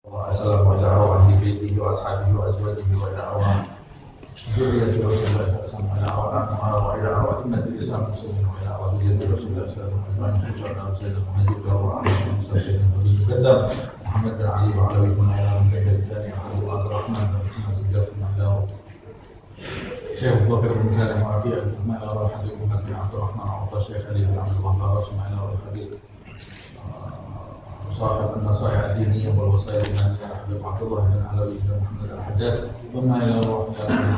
والسلام على أرواح أهل بيته وأصحابه وأزواجه وإلى أرواح ذرية رسول الله صلى الله عليه وسلم وإلى أرواح أمة الإسلام المسلمين وإلى أرواح ذرية رسول الله صلى الله عليه وسلم وإلى سيدنا محمد وعلى سيدنا النبي محمد بن علي وعلى بيتنا إلى من كان الثاني عبد الله الرحمن بن محمد سجاد بن الله شيخ بكر بن سالم وأبي أبي إلى الحبيب محمد بن عبد الرحمن وعطى الشيخ علي بن عبد الله فارس إلى الحبيب صاحب النصائح الدينية والوصايا الإيمانية حبيب عبد الله بن علوي بن محمد الحداد ثم إلى روح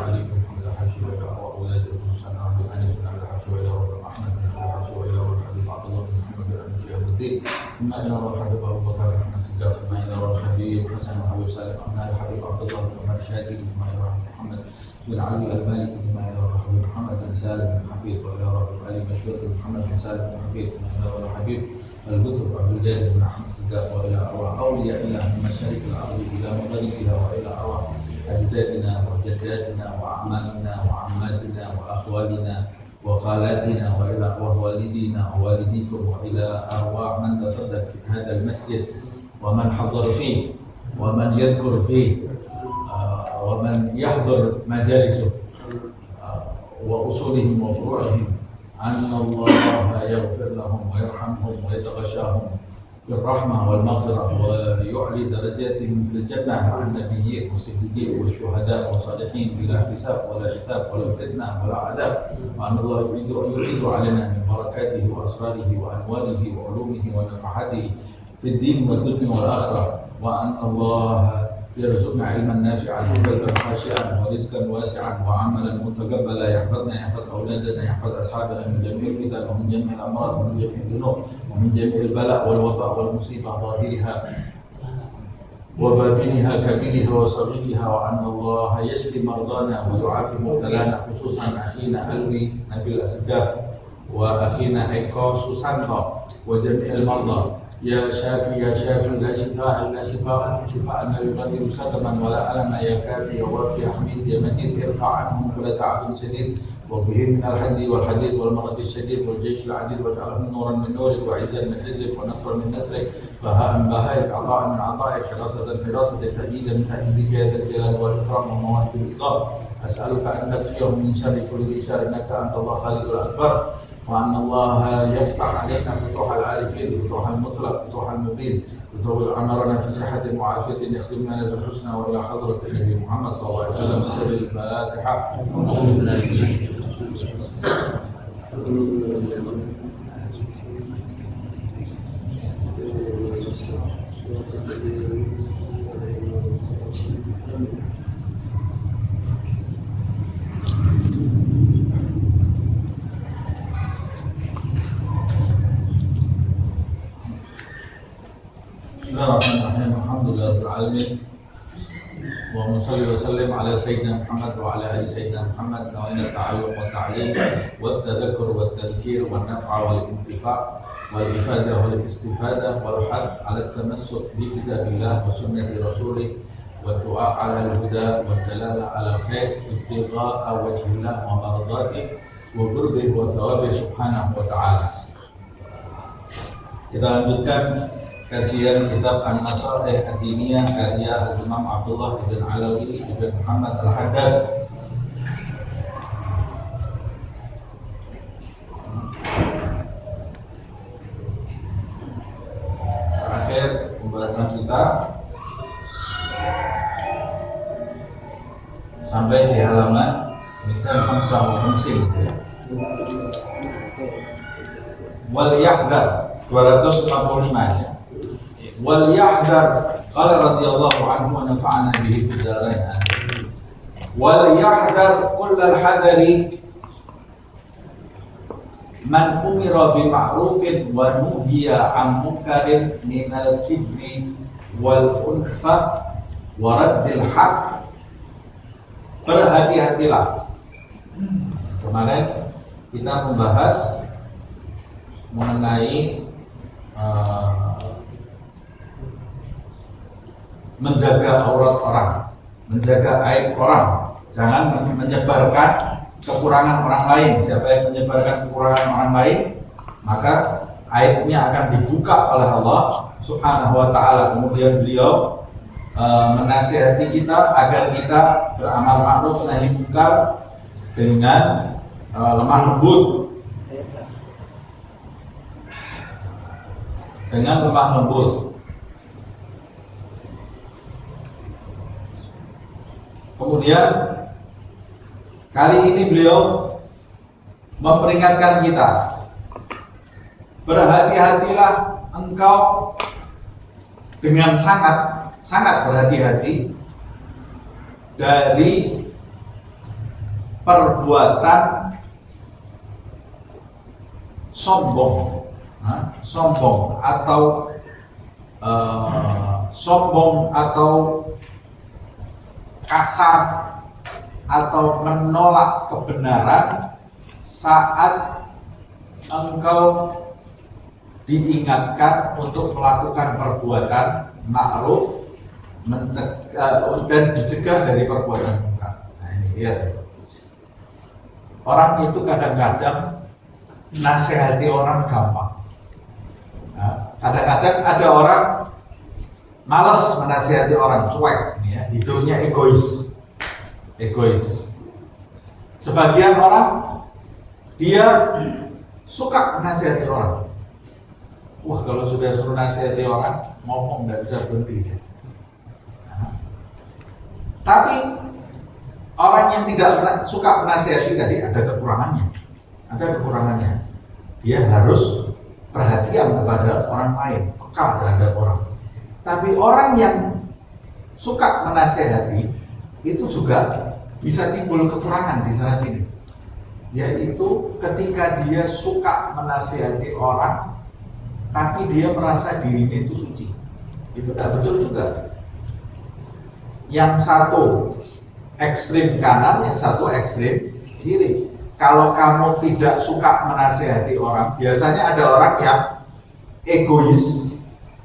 علي بن محمد الحشي وإلى أولاد ابن حسين عبد الغني بن عبد الحشي وإلى روح أحمد بن الحشي وإلى روح حبيب عبد الله بن محمد بن أبي الدين ثم إلى روح حبيب أبو بكر بن محمد سجاد ثم إلى روح حبيب حسن وحبيب سالم ثم إلى حبيب عبد الله بن عمر شادي ثم إلى روح محمد بن علي المالكي ثم إلى روح حبيب محمد بن سالم بن حبيب وإلى روح علي مشهور بن محمد بن سالم بن حبيب ثم إلى روح حبيب الكتب عبد الجليل بن أحمد السجاد وإلى أرواح أولياء الله من مشارق الأرض إلى مغربها وإلى أرواح أجدادنا وجداتنا وأعمامنا وعماتنا وأخوالنا وخالاتنا وإلى أرواح والدينا ووالديكم وإلى أرواح من تصدق في هذا المسجد ومن حضر فيه ومن يذكر فيه ومن يحضر مجالسه وأصولهم وفروعهم أن الله يغفر لهم ويرحمهم ويتغشاهم بالرحمة والمغفرة ويعلي درجاتهم في الجنة مع النبيين والصديقين والشهداء والصالحين بلا حساب ولا عتاب ولا فتنة ولا عذاب وأن الله يعيد علينا من بركاته وأسراره وأنواله وعلومه ونفحاته في الدين والدنيا والآخرة وأن الله يرزقنا علما نافعا وقلبا خاشعا ورزقا واسعا وعملا متقبلا يحفظنا يحفظ اولادنا يحفظ اصحابنا من جميع الفتن ومن جميع الامراض ومن جميع الذنوب ومن جميع البلاء والوباء والمصيبه ظاهرها وباطنها كبيرها وصغيرها وان الله يشفي مرضانا ويعافي مبتلانا خصوصا اخينا علوي نبيل الاسجاد واخينا ايكو سوسانتو وجميع المرضى يا شافي يا شافي لا شفاء الا شفاء شفاء لا يغادر سقما ولا الم يا كافي يا وافي يا حميد يا مجيد ارفع عنهم كل تعب شديد وفيه من الحديد والحديد والمرض الشديد والجيش العديد واجعله نورا من نورك وعزا من عزك ونصرا من نصرك بهاء من بهائك عطاء من عطائك حراسة من حراستك تأييدا من تأييدك يا ذا الجلال والإكرام ومواهب الإضافة أسألك أن تكفيهم من شر كل ذي شر إنك أنت الله خالق الأكبر وأن الله يفتح علينا فتوح العارفين فتوح المطلق فتوح المبين فتوح أمرنا في صحة وعافية يختمنا للحسنى وإلى حضرة النبي محمد صلى الله عليه وسلم بسبب الفاتحة. Bismillahirrahmanirrahim. Alhamdulillahirabbil alamin. Wa shalli wa sallim ala sayyidina Muhammad wa ala ali sayyidina Muhammad wa inna ta'allum wa ta'lim wa tadhakkur wa tadhkir wa naf'a wal intifa' wal ifadah wal istifadah wal hadd ala tamassuk bi kitabillah wa sunnati rasulih wa du'a ala al-huda wa dalala ala khair ibtigha'a wajhillah wa mardatihi wa qurbihi wa thawabihi subhanahu wa ta'ala. Kita lanjutkan kajian kitab An-Nasaih Ad-Diniyah karya Al-Imam Abdullah ibn Alawi ibn Muhammad Al-Haddad. Terakhir pembahasan kita sampai di halaman wal yahdar 255 ya. Wal yahdar qala radhiyallahu anhu wa nafa'ana bihi fid dharain. Wal yahdar kullal hadari man umira bi ma'rufin wa nuhiya 'an munkarin minal kibri wal unfa wa raddil haqq. Berhati-hatilah. Kemarin kita membahas mengenai menjaga aurat orang, menjaga aib orang, jangan menyebarkan kekurangan orang lain. Siapa yang menyebarkan kekurangan orang lain, maka aibnya akan dibuka oleh Allah Subhanahu wa ta'ala. Kemudian beliau menasihati kita agar kita beramal ma'ruf nahi munkar dengan lemah lembut. Dengan lemah lembut. Kemudian kali ini beliau memperingatkan kita, berhati-hatilah engkau dengan sangat berhati-hati dari perbuatan sombong atau kasar atau menolak kebenaran saat engkau diingatkan untuk melakukan perbuatan ma'ruf dan dicegah dari perbuatan munkar. Nah ini lihat, orang itu kadang-kadang nasihati orang gampang. Kadang-kadang ada orang malas menasihati orang, cuek, ya, hidupnya egois. Sebagian orang dia suka menasihati orang. Wah, kalau sudah suruh nasihati orang, ngomong nggak bisa berhenti. Tapi orang yang tidak suka menasihati tadi ada kekurangannya. Dia harus perhatian kepada orang lain, peka terhadap orang. Tapi orang yang suka menasihati itu juga bisa timbul kekurangan di sana sini, yaitu ketika dia suka menasihati orang tapi dia merasa dirinya itu suci. Itu tak betul juga. Yang satu ekstrim kanan, yang satu ekstrim kiri. Kalau kamu tidak suka menasihati orang, biasanya ada orang yang egois,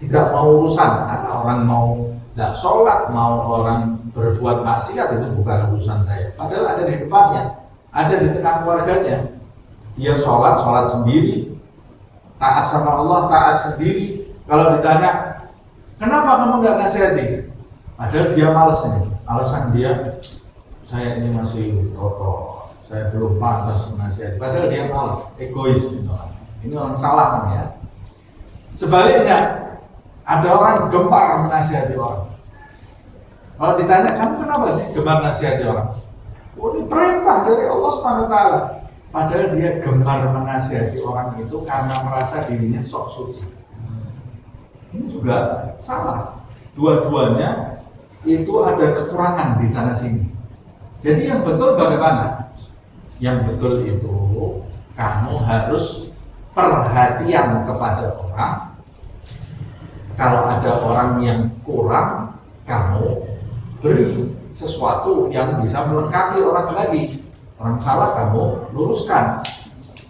tidak mau urusan. Orang mau tidak sholat, mau orang berbuat maksiat, itu bukan urusan saya. Padahal ada di depannya, ada di tengah keluarganya. Dia sholat sendiri, taat sama Allah, taat sendiri. Kalau ditanya, kenapa kamu nggak nasihati? Padahal dia malas ini. Alasan dia, saya ini masih kotor, saya belum pantas menasihati. Padahal dia malas, egois. Ini orang salah kan ya. Sebaliknya, ada orang gemar menasihati orang. Kalau ditanya, kamu kenapa sih gemar menasihati orang? Oh, ini perintah dari Allah SWT. Padahal dia gemar menasihati orang itu karena merasa dirinya sok suci. Ini juga salah. Dua-duanya itu ada kekurangan di sana sini. Jadi yang betul bagaimana? Yang betul itu kamu harus perhatian kepada orang. Kalau ada orang yang kurang, kamu beri sesuatu yang bisa melengkapi orang lagi. Orang salah kamu luruskan.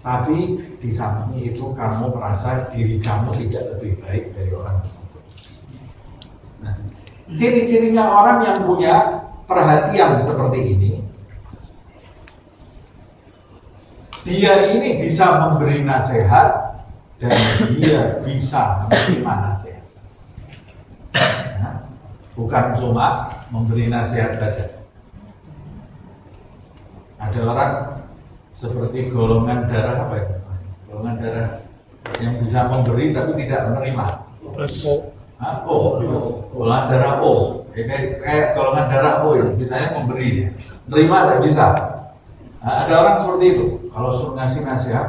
Tapi di samping itu kamu merasa diri kamu tidak lebih baik dari orang tersebut. Nah, ciri-cirinya orang yang punya perhatian seperti ini, dia ini bisa memberi nasihat dan dia bisa menerima nasihat. Nah, bukan cuma memberi nasihat saja. Ada orang seperti golongan darah apa itu? Golongan darah yang bisa memberi tapi tidak menerima. Golongan darah O. Kayak golongan darah O ini, misalnya memberi, menerima tidak bisa. Nah, ada orang seperti itu. Kalau suruh ngasih nasihat,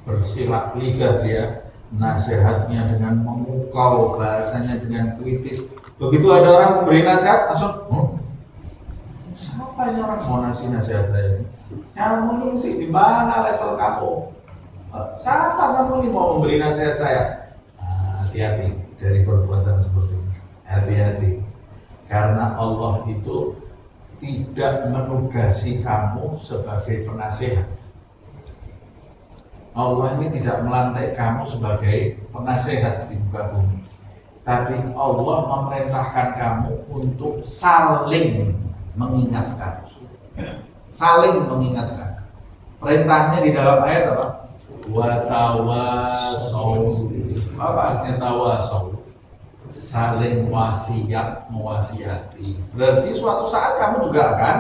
bersilat lidah dia, nasihatnya dengan memukau, bahasanya dengan kritis. Begitu ada orang memberi nasihat, langsung, siapa ini orang mau ngasih nasihat saya? Kamu ini sih di mana level kamu? Siapa kamu ini mau memberi nasihat saya? Hati-hati dari perbuatan seperti ini. Hati-hati, karena Allah itu tidak menugasi kamu sebagai penasihat. Allah ini tidak melantik kamu sebagai penasihat di muka bumi, tapi Allah memerintahkan kamu untuk saling mengingatkan. Saling mengingatkan. Perintahnya di dalam ayat apa? Wa tawasau. Apa artinya tawasau? saling wasiat mewasiati. Berarti suatu saat kamu juga akan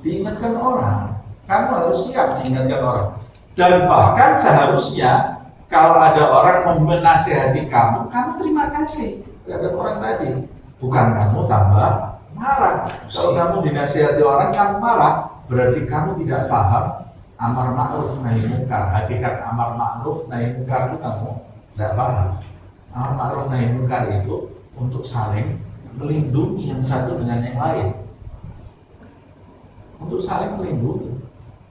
diingatkan orang. Kamu harus siap diingatkan orang. Dan bahkan seharusnya kalau ada orang menasihati kamu, kamu terima kasih terhadap orang tadi. Bukan kamu tambah marah. Kalau kamu dinasihati orang, kamu marah, berarti kamu tidak paham amar ma'ruf nahi munkar. Hakikat amar ma'ruf nahi munkar itu kamu tidak paham. Amar ma'ruf nahi munkar itu untuk saling melindungi yang satu dengan yang lain. Untuk saling melindungi.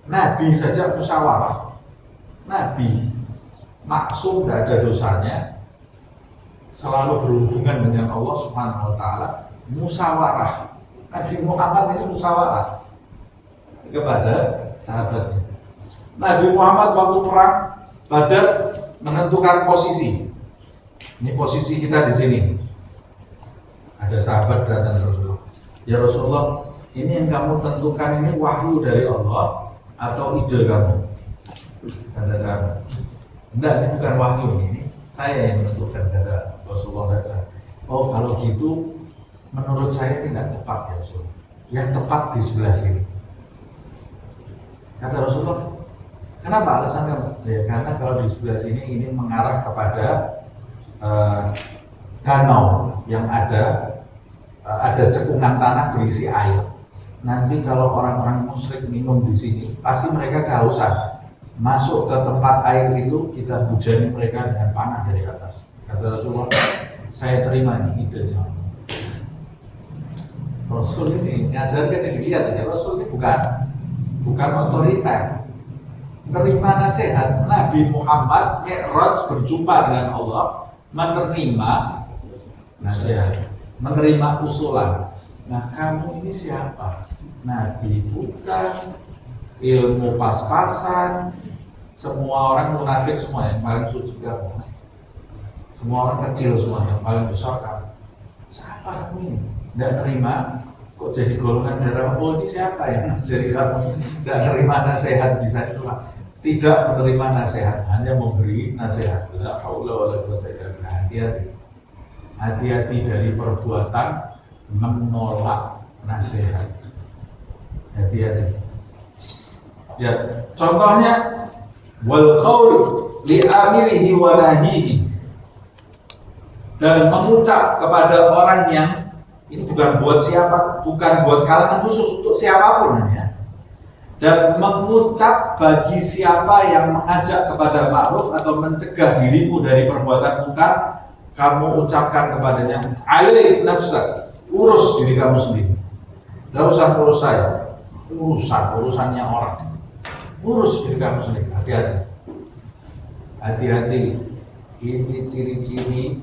Nabi saja musyawarah. Nabi maksum, tidak ada dosanya, selalu berhubungan dengan Allah Subhanahu wa Ta'ala, musyawarah. Nabi Muhammad ini musyawarah kepada sahabatnya. Nabi Muhammad waktu perang Badar menentukan posisi. Ini posisi kita di sini. Ada sahabat datang ke Rasulullah. Ya Rasulullah, ini yang kamu tentukan ini wahyu dari Allah atau ide kamu? Kata sahabat, enggak, ini bukan wahyu, ini saya yang menentukan, kata Rasulullah SAW. Oh, kalau gitu menurut saya tidak tepat ya Rasulullah. Yang tepat di sebelah sini. Kata Rasulullah, kenapa alasannya? Ya, karena kalau di sebelah sini ini mengarah kepada danau yang ada cekungan tanah berisi air. Nanti kalau orang-orang musyrik minum di sini, pasti mereka kehausan. Masuk ke tempat air itu, kita hujani mereka dengan panah dari atas. Kata Rasulullah, saya terima ini idenya. Rasul ini ngajarkan yang dilihat ya, Rasul ini bukan otoriter. Menerima nasihat. Nabi Muhammad Mi'raj berjumpa dengan Allah, menerima nasihat, menerima usulan. Nah, kamu ini siapa? Nabi bukan, ilmu pas-pasan, semua orang munafik semua, yang paling suci kamu. Semua orang kecil semua, yang paling besar kamu. Siapa kamu ini? Tidak terima, kok jadi golongan darah? Oh, ini siapa yang jadi kamu? Tidak terima nasihat, bisa itulah. Tidak menerima nasihat, hanya memberi nasihat. La haula wala quwwata illa billah. Hati-hati. Hati-hati dari perbuatan menolak nasihat. Hati-hati. Ya, contohnya wal qaul li amirihi wa nahihi, dan mengucap kepada orang yang ini bukan buat siapa, bukan buat kalangan khusus, untuk siapapun ya. Dan mengucap bagi siapa yang mengajak kepada ma'ruf atau mencegah dirimu dari perbuatan munkar, kamu ucapkan kepadanya, alaik nafsak, urus diri kamu sendiri. Tidak usah urus saya, urusannya orang. Urus diri kamu sendiri. Hati-hati. Hati-hati. Ini ciri-ciri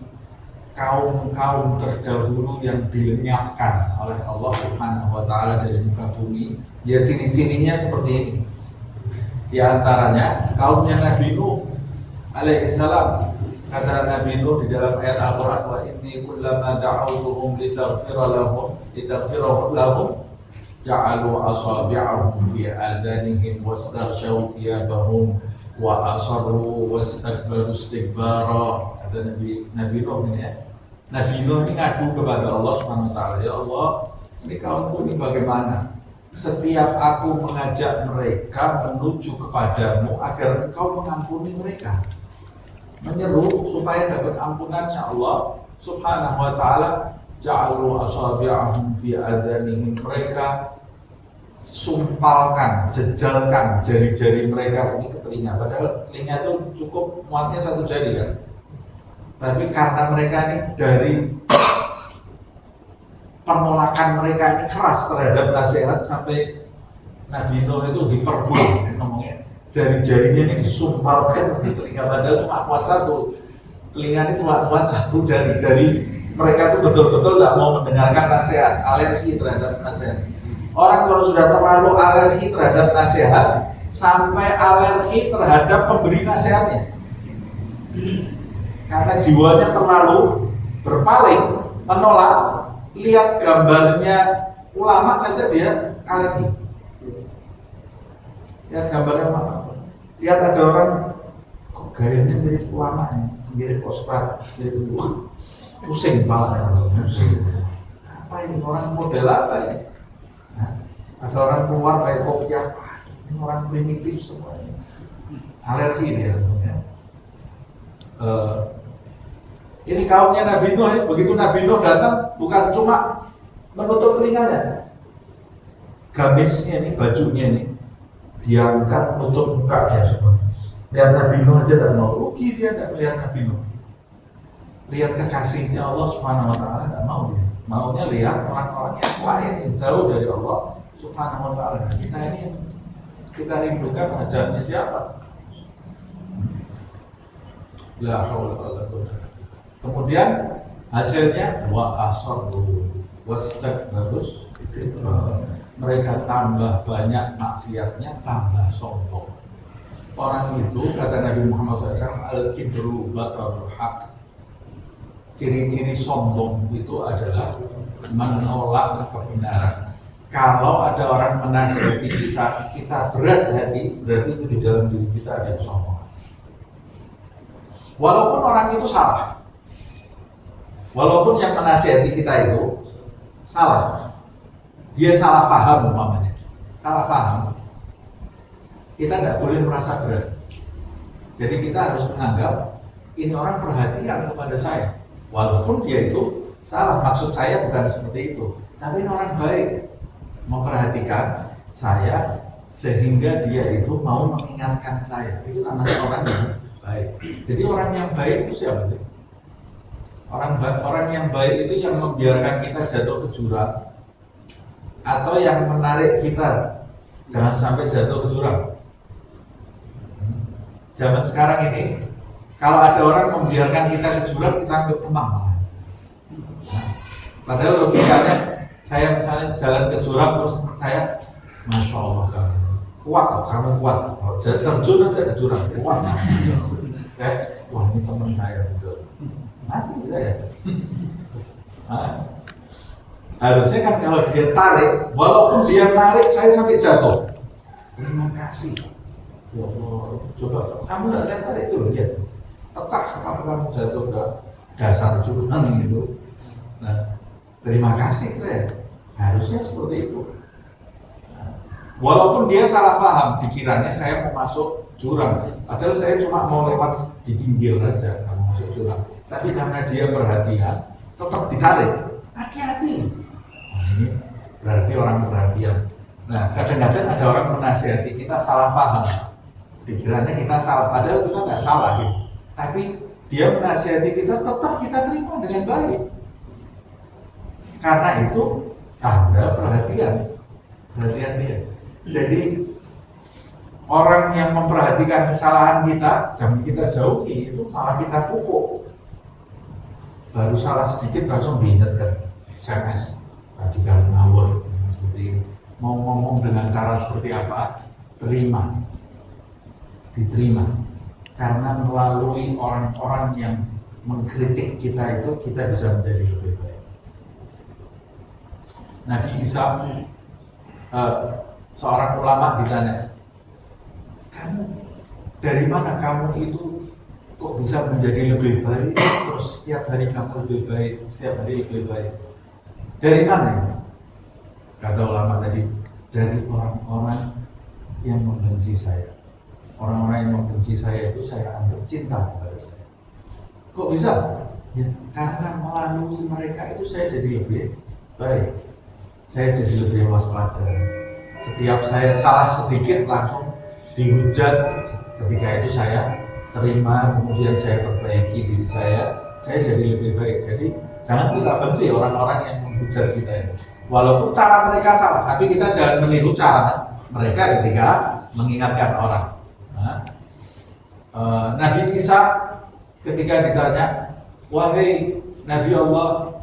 kaum terdahulu yang dilenyapkan oleh Allah Subhanahu wa Ta'ala dari muka bumi. Ya, ciri-cirinya seperti ini. Di antaranya kaumnya Nabi Nuh alaihissalam. Kata Nabi Nuh di dalam ayat Al-Quran, wa inni kullama da'awtuhum litaghfira lahum ja'alu asabi'ahum fi adanihim wastaghshaw thiyabahum wa asarru wastakbaru istikbara. Kata Nabi Nuh ini ya. Nabi Nuh ini ngadu kepada Allah Subhanahu wa Ta'ala, ya Allah, ini kaumku ini bagaimana? Setiap aku mengajak mereka menuju kepadamu agar engkau mengampuni mereka, menyeru supaya dapat ampunannya Allah Subhanahu wa Ta'ala, ja'alu asabi'ahum fi adanihim, mereka sumpalkan, jejalkan jari-jari mereka ini ke telinga, padahal telinga itu cukup muatnya satu jari kan, tapi karena mereka ini dari penolakan mereka ini keras terhadap nasihat, sampai Nabi Nuh itu hiperbol ngomongnya, jari-jarinya ini disumpalkan di telinga, padahal cuma muat satu, telinga ini cuma muat satu jari. Dari mereka itu betul-betul tidak mau mendengarkan nasihat, alergi terhadap nasihat. Orang kalau sudah terlalu alergi terhadap nasihat, sampai alergi terhadap pemberi nasihatnya, karena jiwanya terlalu berpaling, menolak. Lihat gambarnya ulama saja dia alergi. Lihat gambarnya ulama. Lihat ada orang kok gayanya mirip ulama ini. mirip Oscar, pusing kepala, pusing. Apa ini orang model apa ini? Ada orang keluar kayak kopi apa? Ini orang primitif semuanya. Alergi dia tentunya. Ini kaumnya Nabi Nuh. Begitu Nabi Nuh datang, bukan cuma menutup telinganya, gamisnya ini, bajunya ini diangkat, nutup mukanya semua. Lihat Nabi Nuh aja tidak mau, rugi dia tidak melihat Nabi Nuh. Lihat kekasihnya Allah Subhanahu Wa Taala tidak mau dia. Maunya lihat orang-orang yang lain yang jauh dari Allah Subhanahu Wa Taala. Kita ini yang kita rindukan ajarnya siapa? La haula wala quwwata. Kemudian hasilnya wa asarru wastakbarus. Mereka tambah banyak maksiatnya, tambah sombong. Orang itu kata Nabi Muhammad SAW, al-kibru batarul haq. Ciri-ciri sombong itu adalah menolak kebenaran. Kalau ada orang menasihati kita, kita berat hati, berarti itu di dalam diri kita ada kesombongan. Walaupun orang itu salah, walaupun yang menasihati kita itu salah, dia salah paham umpamanya, salah paham, kita tidak boleh merasa berat. Jadi kita harus menganggap ini orang perhatian kepada saya, walaupun dia itu salah. Maksud saya bukan seperti itu, tapi ini orang baik, memperhatikan saya sehingga dia itu mau mengingatkan saya. Itu namanya orang yang baik. Jadi orang yang baik itu siapa sih? Orang yang baik itu yang membiarkan kita jatuh ke jurang, atau yang menarik kita jangan sampai jatuh ke jurang. Zaman sekarang ini, kalau ada orang membiarkan kita ke jurang, kita anggap tenang. Padahal logikanya, saya misalnya jalan ke jurang terus saya, Masya Allah kamu kuat, kamu kuat. Terjun aja ke jurang, kuat. Wah ini teman saya betul. Mati saya. Harusnya kan kalau dia tarik, walaupun dia narik saya sampai jatuh, terima kasih. Ya Allah, coba kamu nggak saya tarik dulu ya, pecah kepala kamu jatuh ke dasar jurang gitu. Nah, terima kasih ya. Harusnya seperti itu. Walaupun dia salah paham, pikirannya saya mau masuk jurang, padahal saya cuma mau lewat di pinggir aja, mau masuk jurang. Tapi karena dia perhatian, tetap ditarik. Hati-hati. Nah, ini berarti orang perhatian. Nah, kadang-kadang ada orang menasihati kita salah paham, pikirannya kita salah, padahal kita nggak salah gitu. Tapi dia menasihati kita, tetap kita terima dengan baik. Karena itu tanda perhatian dia. Jadi orang yang memperhatikan kesalahan kita, jangan kita jauhi, itu malah kita pupuk. Baru salah sedikit langsung diingatkan, SMS, tadi kan ngawur seperti ini. Mau ngomong dengan cara seperti apa? Diterima. Karena melalui orang-orang yang mengkritik kita itu, kita bisa menjadi lebih baik. Nabi Isa, seorang ulama ditanya, kamu dari mana kamu itu kok bisa menjadi lebih baik, terus setiap hari kamu lebih baik, dari mana? Kata ulama tadi, dari orang-orang yang membenci saya. Orang-orang yang membenci saya itu saya anggap cinta kepada saya. Kok bisa? Ya, karena melalui mereka itu saya jadi lebih baik, saya jadi lebih waspada. Setiap saya salah sedikit langsung dihujat, ketika itu saya terima, kemudian saya perbaiki diri saya jadi lebih baik. Jadi jangan kita benci orang-orang yang menghujat kita ini. Walaupun cara mereka salah, tapi kita jangan meniru cara mereka ketika mengingatkan orang. Nabi Isa ketika ditanya, wahai Nabi Allah,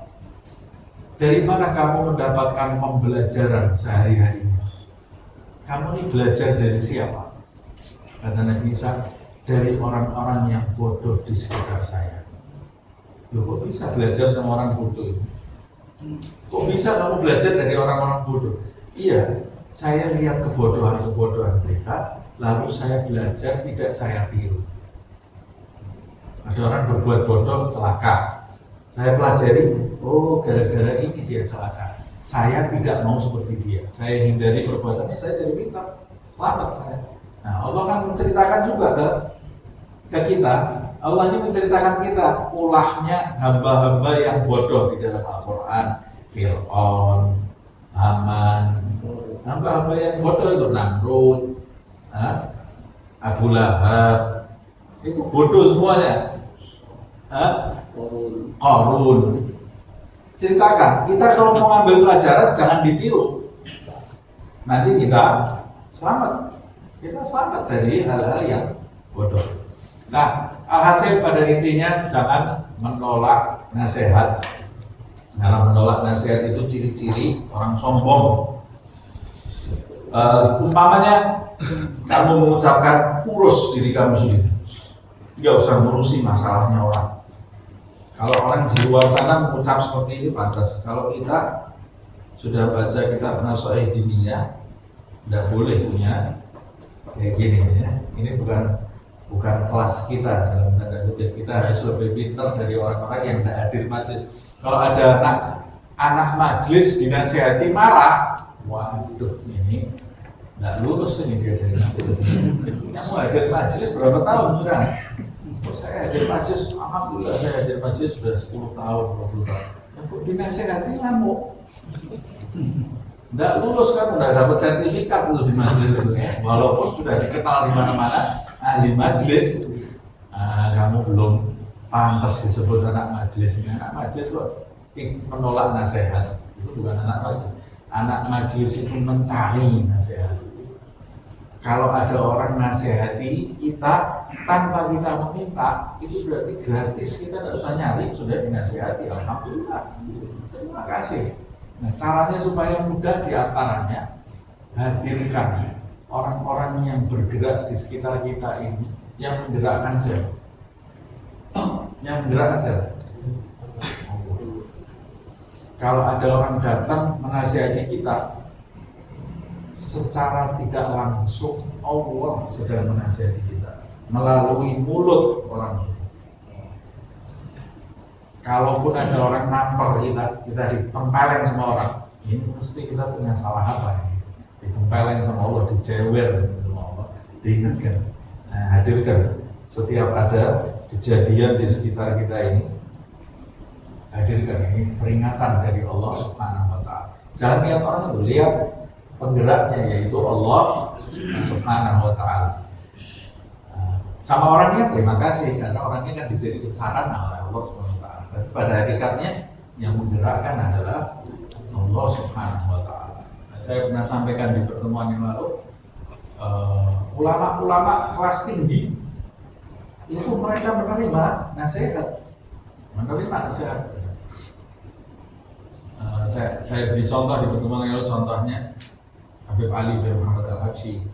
dari mana kamu mendapatkan pembelajaran sehari-hari? Kamu ini belajar dari siapa? Kata Nabi Isa, dari orang-orang yang bodoh di sekitar saya. Loh, kok bisa belajar sama orang bodoh? Kok bisa kamu belajar dari orang-orang bodoh? Iya, saya lihat kebodohan-kebodohan mereka, lalu saya belajar, tidak saya tiru. Ada orang berbuat bodoh celaka. Saya pelajari, oh gara-gara ini dia celaka. Saya tidak mau seperti dia. Saya hindari perbuatannya, saya jadi pintar. Selamat saya. Nah, Allah kan menceritakan juga ke kita. Allah ini menceritakan kita ulahnya hamba-hamba yang bodoh di dalam Al-Quran. Fir'aun, Haman, hamba-hamba yang bodoh itu Namrud, Abu Lahab, itu bodoh semuanya. Qarun. Ceritakan, kita kalau mau ambil pelajaran jangan ditiru. Nanti kita selamat. Kita selamat dari hal-hal yang bodoh. Nah, alhasil pada intinya jangan menolak nasihat. Karena menolak nasihat itu ciri-ciri orang sombong. Umpamanya kamu mengucapkan urus diri kamu sendiri, nggak usah ngurusi masalahnya orang. Kalau orang di luar sana mengucap seperti ini pantas. Kalau kita sudah baca kitab Nasihat Diniyah, tidak boleh punya kayak gini ya. Ini bukan kelas kita dalam tanda kutip. Kita harus lebih pintar dari orang-orang yang tidak hadir majelis. Kalau ada anak majelis dinasihati marah, waduh ini tidak lulus ini dia dari majelis. Kamu hadir majelis berapa tahun sudah? Saya hadir majelis, alhamdulillah saya hadir majelis sudah 10 tahun, 20 tahun. Kok dinasihati ngamuk? Tidak lulus kan, sudah dapat sertifikat dulu di majelis itu ya. Walaupun sudah dikenal di mana-mana ahli majelis, kamu belum pantas disebut anak majelis ini. Anak majelis kok menolak nasihat, itu bukan anak majelis. Anak majelis itu mencari nasihat. Kalau ada orang nasihati kita tanpa kita meminta, itu berarti gratis, kita tidak usah nyari, sudah dinasihati, alhamdulillah. Terima kasih. Nah, caranya supaya mudah diantaranya, hadirkan orang-orang yang bergerak di sekitar kita ini, yang menggerakkan siapa? Yang menggerakkan siapa? Kalau ada orang datang menasihati kita, secara tidak langsung Allah sudah menasihati kita melalui mulut orang. Kalaupun ada orang nampar kita ditempeleng sama orang, ini mesti kita punya salah apa ini? Ditempeleng sama Allah, dijewer sama Allah, diingatkan. Nah, hadirkan setiap ada kejadian di sekitar kita ini, hadirkan ini peringatan dari Allah Subhanahu wa Ta'ala. Jangan lihat orang itu, lihat penggeraknya yaitu Allah Subhanahu wa Ta'ala. Sama orangnya terima kasih karena orangnya kan dijadikan sarana oleh Allah Subhanahu wa Ta'ala. Tapi pada hakikatnya yang menggerakkan adalah Allah Subhanahu wa Ta'ala. Nah, saya pernah sampaikan di pertemuan yang lalu, ulama-ulama kelas tinggi itu mereka menerima nasihat. Saya beri contoh di pertemuan yang lalu, contohnya Habib Ali bin Muhammad Al-Habsyi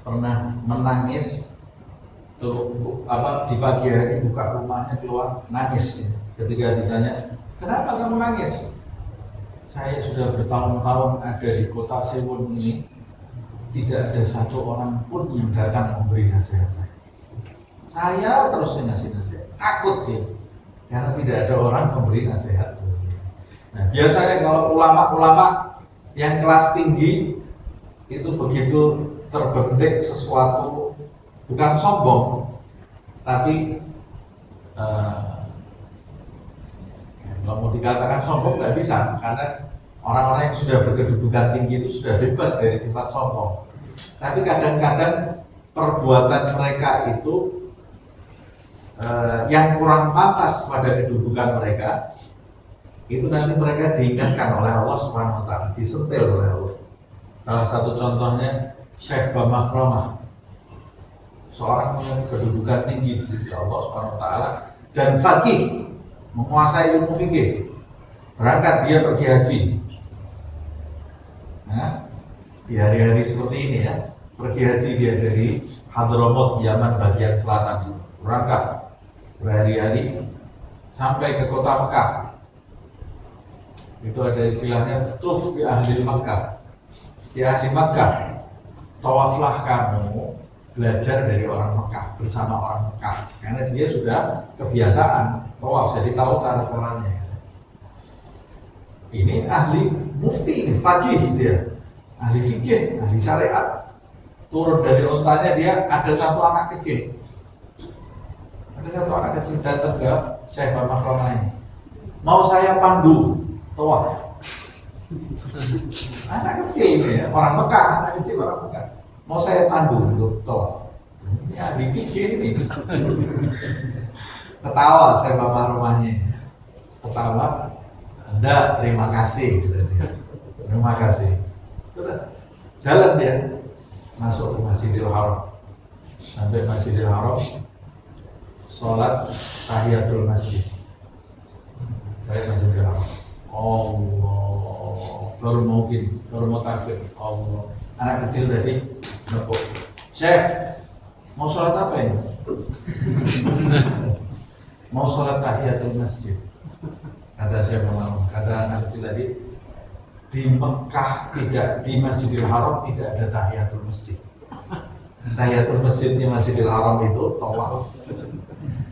pernah menangis di pagi hari, buka rumahnya keluar nangis ya. Ketika ditanya, kenapa kamu nangis? Saya sudah bertahun-tahun ada di kota Sewon ini, tidak ada satu orang pun yang datang memberi nasihat saya. Saya terus ngasih nasihat, takut dia, karena tidak ada orang memberi nasihat. Nah, biasanya kalau ulama-ulama yang kelas tinggi itu begitu terbentik sesuatu, bukan sombong, tapi kalau mau dikatakan sombong nggak bisa, karena orang-orang yang sudah berkedudukan tinggi itu sudah bebas dari sifat sombong. Tapi kadang-kadang perbuatan mereka itu yang kurang pantas pada kedudukan mereka, itu nanti mereka diingatkan oleh Allah Subhanahu wa Ta'ala, disentil oleh Allah. Salah satu contohnya Syekh Bamakhramah, seorang yang kedudukan tinggi di sisi Allah Subhanahu wa Ta'ala dan faqih, menguasai ilmu fikih. Berangkat dia pergi haji. Nah, di hari-hari seperti ini ya, pergi haji dia dari Hadramaut, Yaman bagian selatan, berangkat berhari-hari sampai ke kota Mekah. Itu ada istilahnya tuf bi ahli Makkah. Di ahli Makkah, tawaflah kamu belajar dari orang Mekah, bersama orang Mekah, karena dia sudah kebiasaan tawaf, jadi tahu cara-caranya. Ini ahli mufti, ini faqih dia, ahli fikih, ahli syariat. Turun dari ontanya dia, ada satu anak kecil, datang ke Syekh Makromah ini, mau saya pandu tawaf. Anak kecil ini ya, orang Mekah, mau saya pandu untuk tawaf. Ini ahli fikih ini. Ketawa saya bapak rumahnya, ketawa. Anda terima kasih, terima kasih. Sudah jalan dia masuk ke Masjidil Haram. Sampai Masjidil Haram, sholat tahiyatul masjid. Saya Masjidil Haram. Allah, baru mau takbir. Allah, anak kecil tadi nepuk. Syekh, mau sholat apa ini? Mau sholat tahiyatul masjid. Kata saya kata anak kecil tadi, di Mekah tidak, di Masjidil Haram tidak ada tahiyatul masjid. Tahiyatul masjidnya Masjidil Haram itu tawaf.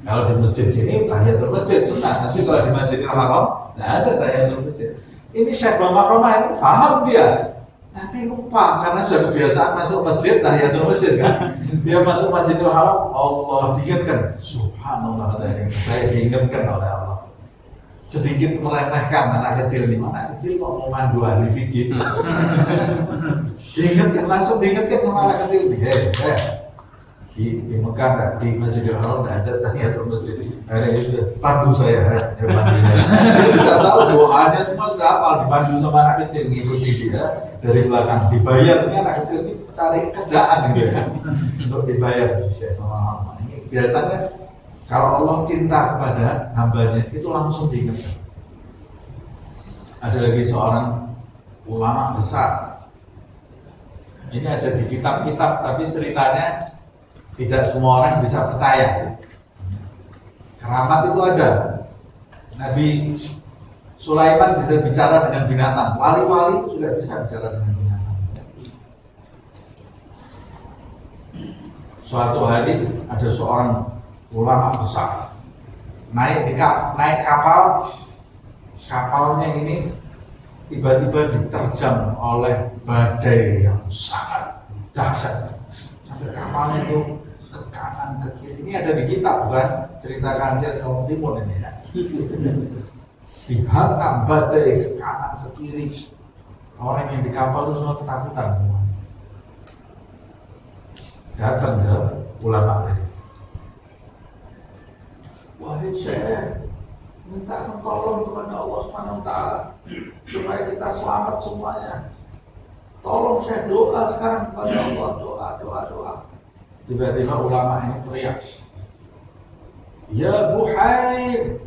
Kalau di masjid sini tahiyatul masjid sunnah, tapi kalau di Masjidil Haram tidak ada tahiyatul masjid. Ini Syekh Makromah ini paham dia, tapi lupa karena sudah kebiasaan masuk masjid tahiyatul masjid kan. Dia masuk Masjidil Haram, Allah diingatkan, subhanallah, saya diingatkan oleh Allah. Sedikit meremehkan anak kecil ini, anak kecil kok mau mandu ahli fikih. Diingatkan, langsung diingatkan sama anak kecil ini, di Mekah, di Masjidil Haram tidak ada tahiyatul masjid. Akhirnya sudah pandu saya, dia tidak tahu doanya semua sudah hafal, dipandu sama anak kecil, ngikuti dia dari belakang, dibayar. Ini anak kecil ini cari kerjaan gitu ya, untuk dibayar. Ini biasanya kalau Allah cinta kepada hambanya itu langsung diingatkan. Ada lagi seorang ulama besar. Ini ada di kitab-kitab, tapi ceritanya tidak semua orang bisa percaya. Keramat itu ada. Nabi Sulaiman bisa bicara dengan binatang. Wali-wali itu juga bisa bicara dengan binatang. Suatu hari ada seorang ulama besar naik kapal. Kapalnya ini tiba-tiba diterjang oleh badai yang sangat dahsyat. Sampai kapalnya itu ke kanan ke kiri. Ini ada di kitab, bukan cerita Kancil Kaum Timun ini ya. Dihantam badai ke kanan ke kiri. Orang yang di kapal itu semua ketakutan semua. Datang ke ulama ini. Wahai Syekh, minta tolong kepada Allah Subhanahu wa taala supaya kita selamat semuanya. Tolong saya doa sekarang kepada Allah, doa. Tiba-tiba ulama ini teriak, ya Buhair.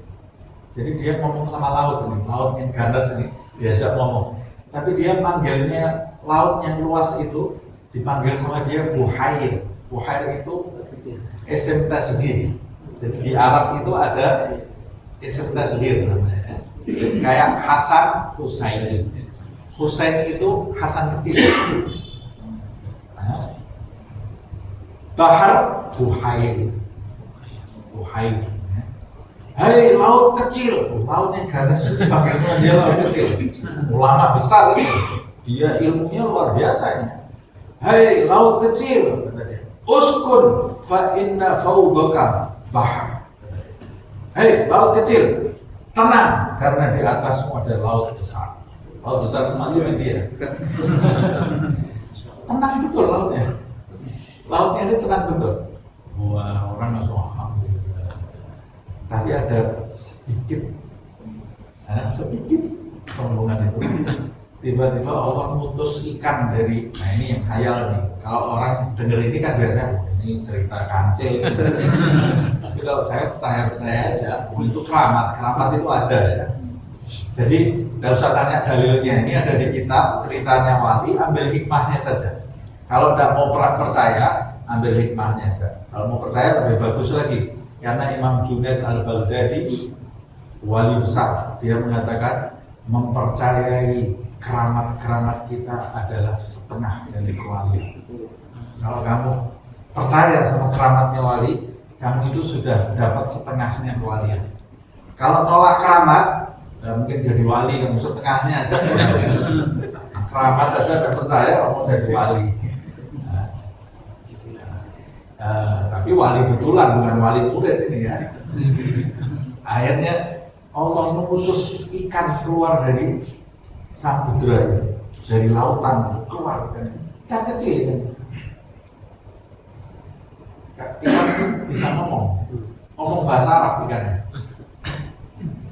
Jadi dia ngomong sama laut ini, laut yang ganas ini, diajak ngomong. Tapi dia panggilnya laut yang luas itu dipanggil sama dia Buhair. Buhair itu isim tasghir. Jadi di Arab itu ada isim tasghir namanya. Kayak Hasan, Husain. Husain itu Hasan kecil. Bahar, Buhair. Hei laut kecil, laut yang ganas itu dipanggilnya dia laut kecil. Ulama besar itu, dia ilmunya luar biasa ini. Hei laut kecil, uskun fa inna fawdaka bahar. Hei laut kecil, tenang karena di atasmu ada laut besar. Laut besar itu maksudnya dia. Tenang betul lautnya. Lautnya ini tenang betul. Wah, orang langsung alhamdulillah. Tapi ada sedikit sombongan itu. Tiba-tiba Allah mutus ikan dari, nah ini yang khayal nih. Kalau orang dengar ini kan biasanya ini cerita Kancil. Tapi kalau saya percaya aja, itu keramat itu ada ya. Jadi tidak usah tanya dalilnya, ini ada di kitab, ceritanya wali, ambil hikmahnya saja. Kalau tidak mau percaya, ambil hikmahnya saja. Kalau mau percaya lebih bagus lagi, karena Imam Junaid al-Baghdadi wali besar, dia mengatakan mempercayai keramat-keramat kita adalah setengah dari kewalian. Kalau kamu percaya sama keramatnya wali, kamu itu sudah dapat setengahnya kewalian. Kalau nolak keramat, ya mungkin jadi wali kamu setengahnya aja. Keramat aja gak percaya, kamu jadi wali. Tapi wali betulan, bukan wali murid ini ya. Akhirnya Allah mengutus ikan keluar dari samudra, dari lautan keluar kan. Ikan kecil kan. Ikan itu bisa ngomong bahasa Arab ikannya.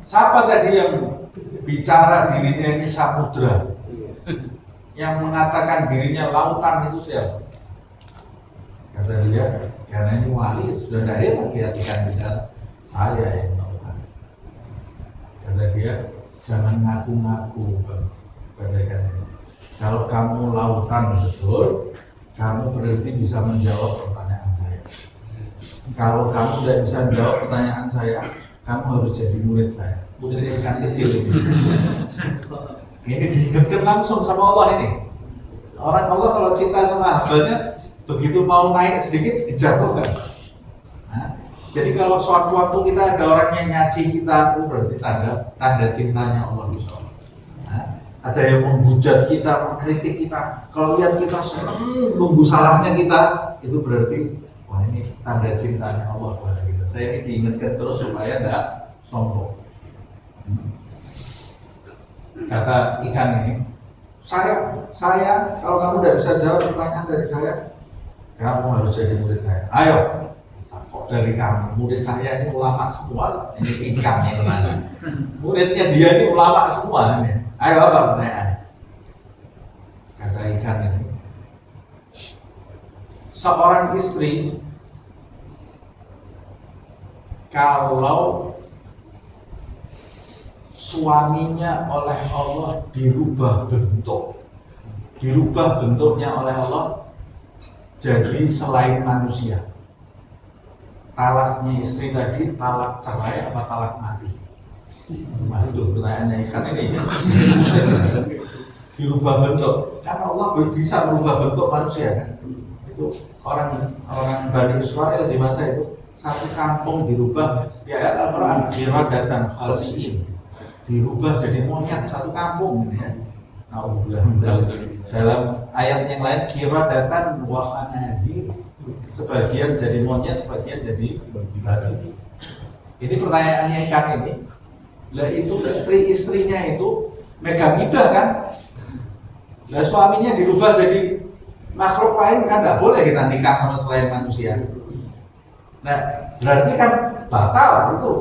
Siapa tadi yang bicara dirinya ini samudra, yang mengatakan dirinya lautan itu siapa? Kata dia, karena ini wali sudah tidak heran lihat ikan bicara, saya yang lautan. Kata dia, jangan ngaku-ngaku, kata ikan ini. Kalau kamu lautan betul, kamu berarti bisa menjawab pertanyaan saya. Kalau kamu tidak bisa menjawab pertanyaan saya, kamu harus jadi murid saya. Murid ikan kecil ini. Ini diingatkan langsung sama Allah ini. Orang Allah kalau cinta sama hambanya, begitu mau naik sedikit dijatuhkan. Nah, jadi kalau suatu waktu kita ada orang yang nyaci kita, itu berarti tanda cintanya Allah. Nah, ada yang menghujat kita, mengkritik kita. Kalau lihat kita senang nunggu salahnya kita, itu berarti wah ini tanda cintanya Allah kepada kita. Saya ini diingatkan terus supaya tidak sombong. Kata ikan ini, saya kalau kamu tidak bisa jawab pertanyaan dari saya, kamu harus jadi murid saya. Ayo, kok dari kamu, murid saya ini ulama semua, ini ikannya mana? Muridnya dia ini ulama semua ini. Ayo apa pertanyaan? Kata ikan ini, seorang istri kalau suaminya oleh Allah dirubah bentuknya oleh Allah jadi selain manusia. Talaknya istri tadi talak cerai apa talak mati? Itu pertanyaannya ikan ini. Dirubah bentuk. Karena Allah bisa merubah bentuk manusia kan. Itu orang Bani Israel di masa itu satu kampung dirubah ya ayat Al-Quran qiradatan khasiin, dirubah jadi monyet satu kampung ini ya. Dalam ayat yang lain qiradatan wa khanazir, sebagian jadi monyet, sebagian jadi babi. Ini pertanyaannya ikan ini. Lah itu istri-istrinya itu megang lidah kan. Lah suaminya dirubah jadi makhluk lain kan, tidak boleh kita nikah sama selain manusia. Nah berarti kan batal itu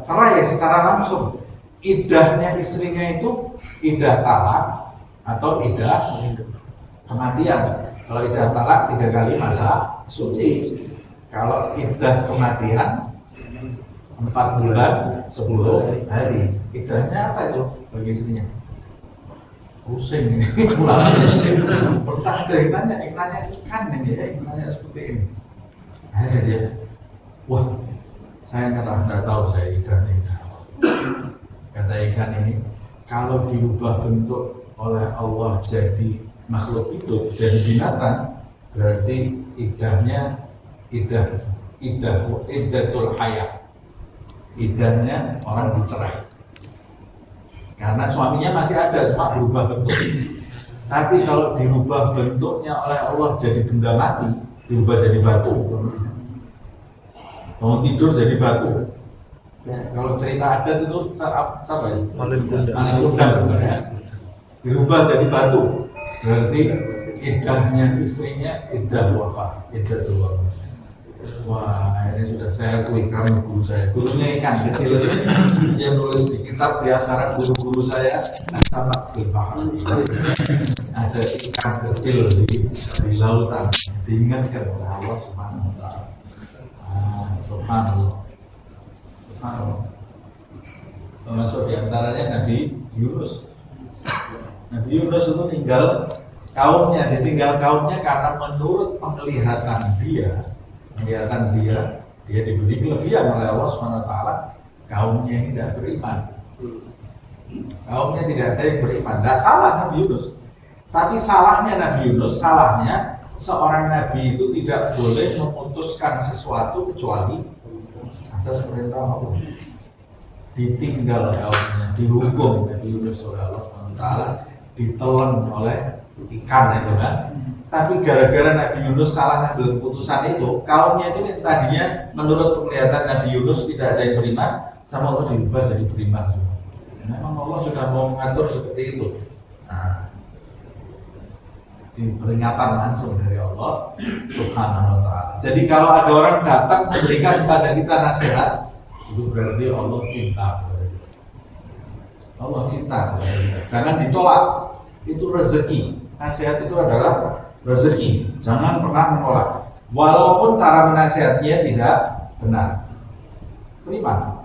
cerai secara langsung. Idahnya istrinya itu idah talak atau idah kematian. Kalau idah talak 3 kali masa suci. Kalau idah kematian 4 bulan 10 hari. Idahnya apa itu bagi istrinya? Pusing ini. Pernah ada yang nanya ikan ini ya, nanya seperti ini. Akhirnya dia, wah saya nggak tahu saya ikan ini. Kata ikan ini, kalau dirubah bentuk oleh Allah jadi makhluk hidup, jadi binatang, berarti idahnya idatul hayat. Idahnya orang dicerai. Karena suaminya masih ada, cuma berubah bentuk. Tapi kalau dirubah bentuknya oleh Allah jadi benda mati, dirubah jadi batu. Mau tidur jadi batu. Kalau cerita adat itu siapa ya? Malin Kundang ya. Dirubah jadi batu. Berarti idahnya istrinya idah wafat, idah tua. Wah, ini sudah saya akui kamu guru saya. Gurunya ikan kecil yang nulis di kitab di antara guru-guru saya sama ada ikan kecil di lautan. Diingatkan oleh Allah Subhanahu wa Ta'ala. Subhanallah. Termasuk diantaranya Nabi Yunus. Nabi Yunus itu ditinggal kaumnya karena menurut penglihatan dia diberi kelebihan oleh Allah SWT. Kaumnya ini tidak beriman. Kaumnya tidak ada yang beriman. Tidak salah Nabi Yunus. Tapi salahnya Nabi Yunus, seorang nabi itu tidak boleh memutuskan sesuatu kecuali atas perintah Allah. Ditinggal kaumnya, dihukum Nabi Yunus oleh Allah SWT, ditelan oleh ikan itu kan. Tapi gara-gara Nabi Yunus salah ngambil keputusan itu, kaumnya itu yang tadinya menurut penglihatan Nabi Yunus tidak ada yang beriman, sama Allah dirubah jadi beriman. Memang Allah sudah mau mengatur seperti itu. Nah, di peringatan langsung dari Allah Subhanahu wa ta'ala. Jadi kalau ada orang datang memberikan kepada kita nasihat, itu berarti Allah cinta kepada kita. Allah cinta kepada kita. Jangan ditolak. Itu rezeki. Nasihat itu adalah rezeki. Jangan pernah menolak. Walaupun cara menasihatinya tidak benar. Terima.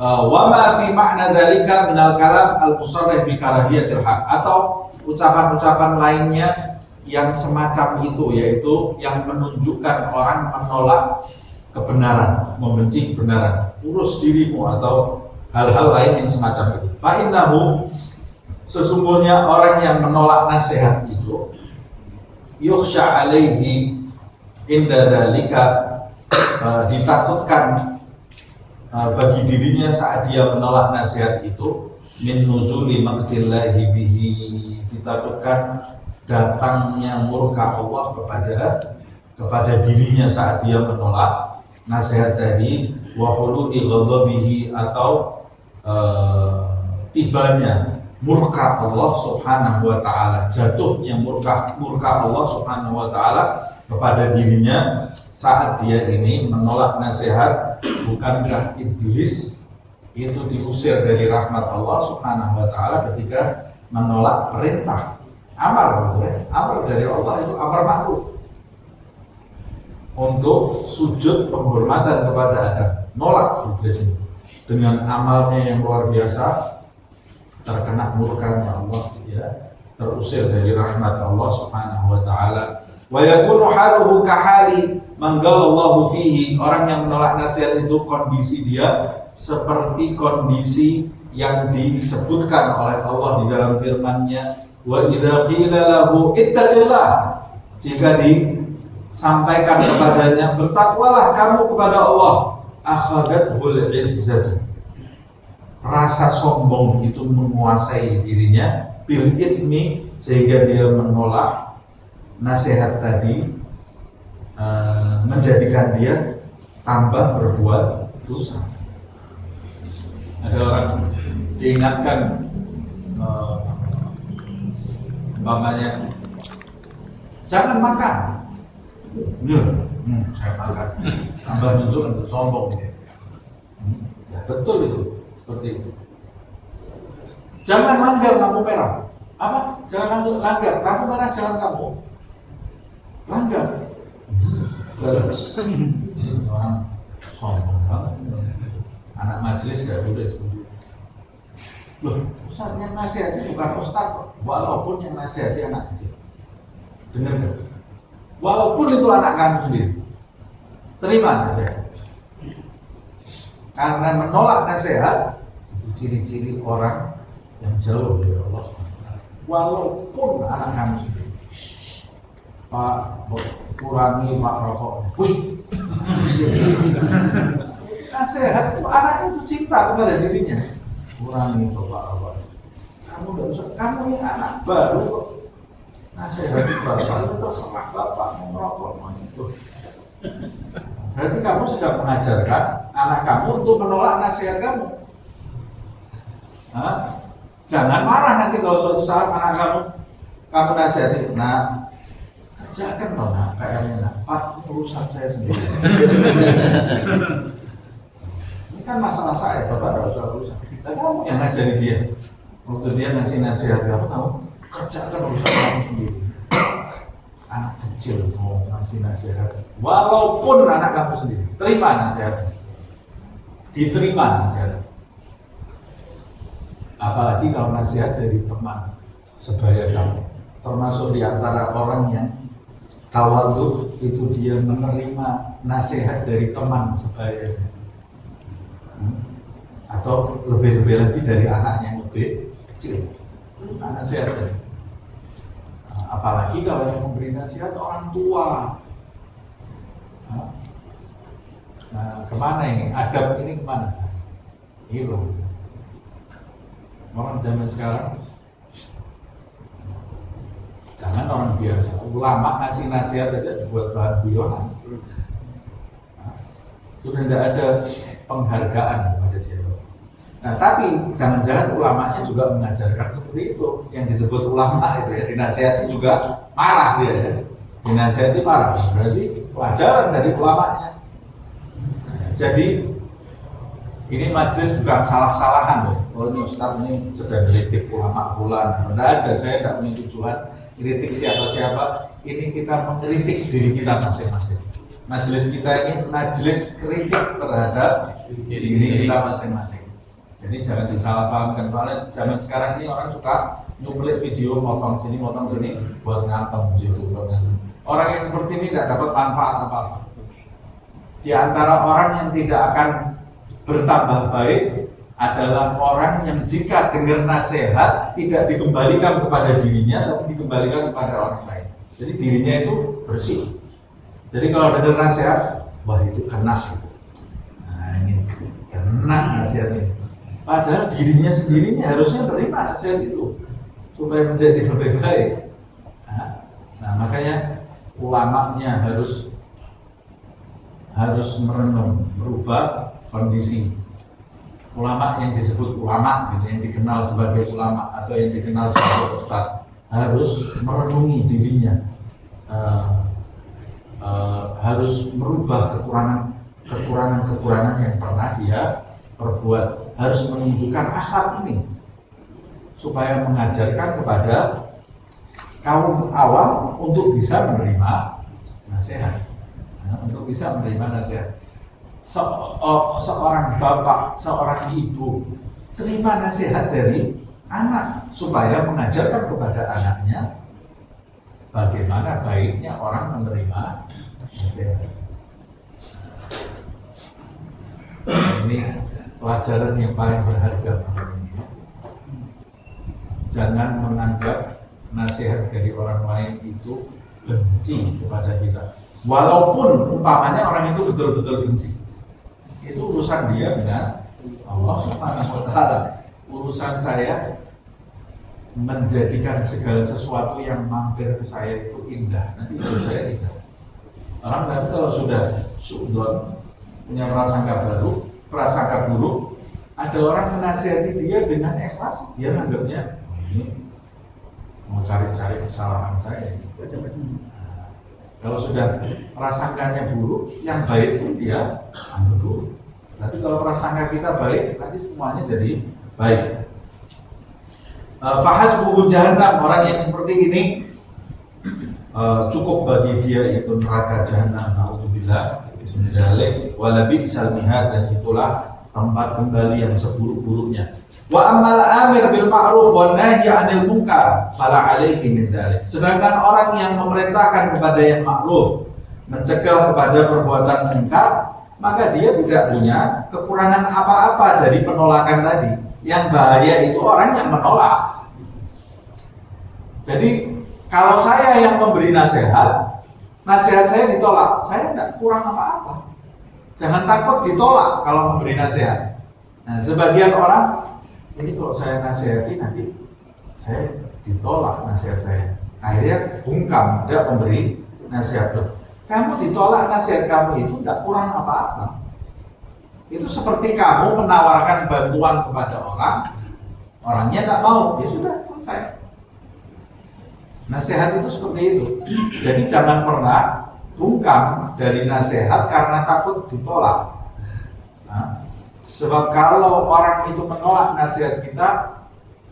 Wa ma fi ma'na dzalika minal kalam al-musarrih bi karahiyatil haq, atau ucapan-ucapan lainnya yang semacam itu, yaitu yang menunjukkan orang menolak kebenaran, membenci kebenaran, urus dirimu, atau hal-hal lain yang semacam itu. Fa innahu, sesungguhnya orang yang menolak nasihat itu, yukhsha alaihi inda dzalika, ditakutkan bagi dirinya saat dia menolak nasihat itu, min nuzuli maqtillahi bihi, ditakutkan datangnya murka Allah kepada dirinya saat dia menolak nasihat tadi, wa hululi ghadabihi, atau tibanya murka Allah Subhanahu wa ta'ala, jatuhnya murka Allah Subhanahu wa ta'ala kepada dirinya saat dia ini menolak nasihat. Bukankah iblis itu diusir dari rahmat Allah Subhanahu wa ta'ala ketika menolak perintah amar, amar dari Allah, itu amar ma'ruf, untuk sujud penghormatan kepada Adam. Nolak iblis ini dengan amalnya yang luar biasa, terkena murkanya Allah, ya, terusir dari rahmat Allah Subhanahu wa ta'ala. Wa yakunu haluhu kahali manggalallahu fihi, orang yang menolak nasihat itu kondisi dia seperti kondisi yang disebutkan oleh Allah di dalam firman-Nya, wa idza qila lahu ittaqillah, jika disampaikan kepadanya bertakwalah kamu kepada Allah, akhadathul izzatu, rasa sombong itu menguasai dirinya, bil itsmi, sehingga dia menolak nasihat tadi, menjadikan dia tambah berbuat dosa. Ada orang diingatkan, umpamanya jangan makan, saya makan, tambah nunjukkan sombong. Ya, betul itu, seperti itu. Jangan langgar lampu merah. Apa? Jangan langgar lampu merah, jangan kamu langgar. Terus orang sombong banget. Anak majelis gak boleh seperti itu. Loh, Ustaz yang nasihati bukan Ustaz kok, walaupun yang nasihati anak kecil. Dengar gak? Walaupun itu anak kamu sendiri, terima nasihat. Karena menolak nasihat itu ciri-ciri orang yang jauh dari Allah. Walaupun anak kamu sendiri. Pak, kurangi Pak rokok. Nasihat itu anak itu cinta kepada dirinya. Kurangi itu Pak rokok. Kamu tidak usah, kamu ini anak baru kok. Nasihat bapak itu terserah bapak mau merokok mau itu. Berarti kamu sudah mengajarkan anak kamu untuk menolak nasihat kamu. Jangan marah nanti kalau suatu saat anak kamu nasihati, nah kerjakan dong PR-nya, nah Pak, urusan saya sendiri. Ini kan masalah saya, Bapak tidak usah urusan. Dan kamu yang ngajari dia. Waktu dia ngasih nasihat kamu kerjakan urusan kamu sendiri. Anak kecil mau ngasih nasihat, walaupun anak kamu sendiri, terima nasihatnya, diterima nasihatnya. Apalagi kalau nasihat dari teman sebaya kamu, termasuk di antara orang yang tawadhu itu dia menerima nasihat dari teman sebaya, atau lebih-lebih lagi dari anak yang lebih kecil, nasihat dari. Apalagi kalau yang memberi nasihat orang tua. Nah, kemana ini? Adab ini kemana sih? Hilang. Orang zaman sekarang, jangan orang biasa, ulama ngasih nasihat aja dibuat bahan guyonan. Sudah tidak ada penghargaan kepada siapa. Nah, tapi jangan-jangan ulamanya juga mengajarkan seperti itu. Yang disebut ulama itu ya, dinasihati juga marah dia ya. Dinasihati marah, berarti pelajaran dari ulamanya. Nah, jadi ini majelis bukan salah-salahan loh. Oh ini Ustaz ini sedang kritik ulama bulan. Tidak ada, saya tidak punya tujuan kritik siapa-siapa. Ini kita mengkritik diri kita masing-masing. Majelis kita ini majelis kritik terhadap diri kita masing-masing. Jadi jangan disalahpahamkan. Soalnya zaman sekarang ini orang suka nyuplik video motong sini buat ngantem gitu. Orang yang seperti ini tidak dapat manfaat apa-apa. Di antara orang yang tidak akan bertambah baik adalah orang yang jika dengar nasihat tidak dikembalikan kepada dirinya, tapi dikembalikan kepada orang lain. Jadi dirinya itu bersih. Jadi kalau dengar nasihat, wah itu kena gitu. Nah ini kena nasihat ini. Padahal dirinya sendiri ini harusnya terima nasihat itu supaya menjadi lebih baik. Nah makanya ulamanya harus merenung, merubah kondisi. Ulama yang disebut ulama, gitu, yang dikenal sebagai ulama atau yang dikenal sebagai ustaz harus merenungi dirinya, harus merubah kekurangan yang pernah dia perbuat, harus menunjukkan akhlak ini supaya mengajarkan kepada kaum awam untuk bisa menerima nasihat, untuk bisa menerima nasihat. Seorang bapak, seorang ibu terima nasihat dari anak supaya mengajarkan kepada anaknya bagaimana baiknya orang menerima nasihat. Ini pelajaran yang paling berharga. Jangan menganggap nasihat dari orang lain itu benci kepada kita. Walaupun umpamanya orang itu betul-betul benci. Itu urusan dia dengan Allah Subhanahu wa Ta'ala. Urusan saya menjadikan segala sesuatu yang mampir ke saya itu indah. Nanti hidup saya indah. Orang tapi kalau sudah suudon, punya prasangka baru, prasangka buruk, ada orang menasihati dia dengan ikhlas, dia menganggapnya ini mau cari-cari kesalahan saya. Kalau sudah prasangkanya buruk, yang baik pun dia anggap buruk. Tapi kalau prasangka kita baik, nanti semuanya jadi baik. Fahasbuhu jahannam, orang yang seperti ini cukup bagi dia itu neraka jahannam. Na'udzubillah min dzalik wa labi'sal mihad, dan itulah tempat kembali yang seburuk-buruknya. Wa ammal amir bil ma'ruf wan nahi 'anil munkar fala 'alaihi min dzalik. Sedangkan orang yang memerintahkan kepada yang ma'ruf, mencegah kepada perbuatan munkar, maka dia tidak punya kekurangan apa-apa dari penolakan tadi. Yang bahaya itu orang yang menolak. Jadi kalau saya yang memberi nasihat saya ditolak, saya tidak kurang apa-apa. Jangan takut ditolak kalau memberi nasihat. Nah, sebagian orang ini kalau saya nasihati nanti saya ditolak nasihat saya. Akhirnya bungkam, tidak memberi nasihat. Kamu ditolak nasihat kamu itu tidak kurang apa-apa. Itu seperti kamu menawarkan bantuan kepada orang, orangnya tidak mau, ya sudah selesai. Nasihat itu seperti itu. Jadi jangan pernah bungkam dari nasihat karena takut ditolak. Sebab kalau orang itu menolak nasihat kita,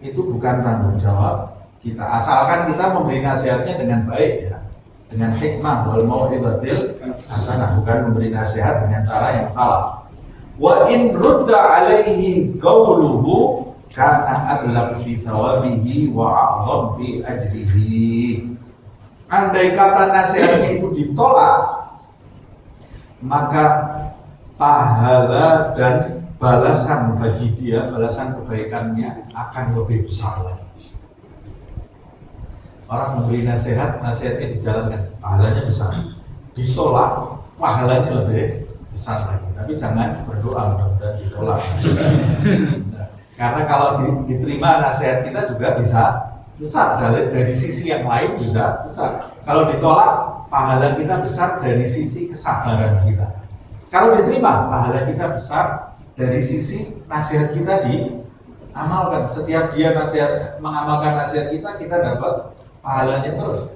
itu bukan tanggung jawab kita. Asalkan kita memberi nasihatnya dengan baik ya, dengan hikmah wal mau'izatil hasanah, bukan memberi nasihat dengan cara yang salah. Wa in rudda alaihi qawluhu kana aglab fi thawabihi wa a'zam fi ajrihi. Andai kata nasihatnya itu ditolak, maka pahala dan balasan bagi dia, balasan kebaikannya akan lebih besar lagi. Orang memberi nasihat, nasihatnya dijalankan, pahalanya besar. Ditolak, pahalanya lebih besar lagi. Tapi jangan berdoa mudah-mudahan ditolak. Karena kalau diterima nasihat kita juga bisa besar, dari sisi yang lain bisa besar. Kalau ditolak, pahala kita besar dari sisi kesabaran kita. Kalau diterima, pahala kita besar dari sisi nasihat kita diamalkan. Setiap dia mengamalkan nasihat kita dapat pahalanya terus.